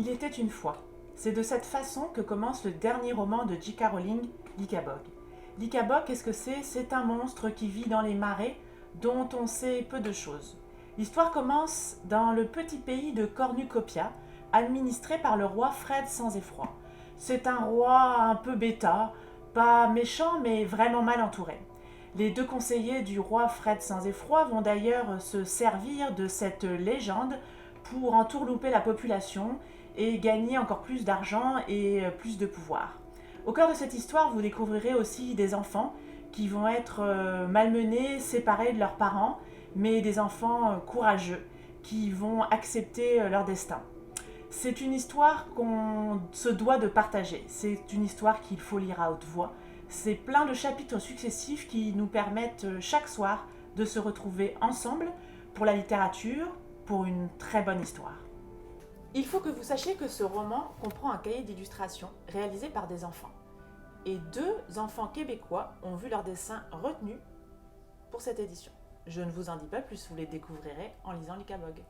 Il était une fois. C'est de cette façon que commence le dernier roman de J.K. Rowling, Lycabog. Lycabog, qu'est-ce que c'est? C'est un monstre qui vit dans les marais dont on sait peu de choses. L'histoire commence dans le petit pays de Cornucopia, administré par le roi Fred sans effroi. C'est un roi un peu bêta, pas méchant mais vraiment mal entouré. Les deux conseillers du roi Fred sans effroi vont d'ailleurs se servir de cette légende pour entourlouper la population et gagner encore plus d'argent et plus de pouvoir. Au cœur de cette histoire, vous découvrirez aussi des enfants qui vont être malmenés, séparés de leurs parents, mais des enfants courageux qui vont accepter leur destin. C'est une histoire qu'on se doit de partager. C'est une histoire qu'il faut lire à haute voix. C'est plein de chapitres successifs qui nous permettent chaque soir de se retrouver ensemble pour la littérature, pour une très bonne histoire. Il faut que vous sachiez que ce roman comprend un cahier d'illustrations réalisé par des enfants. Et 2 enfants québécois ont vu leur dessin retenu pour cette édition. Je ne vous en dis pas plus, vous les découvrirez en lisant Lycabog.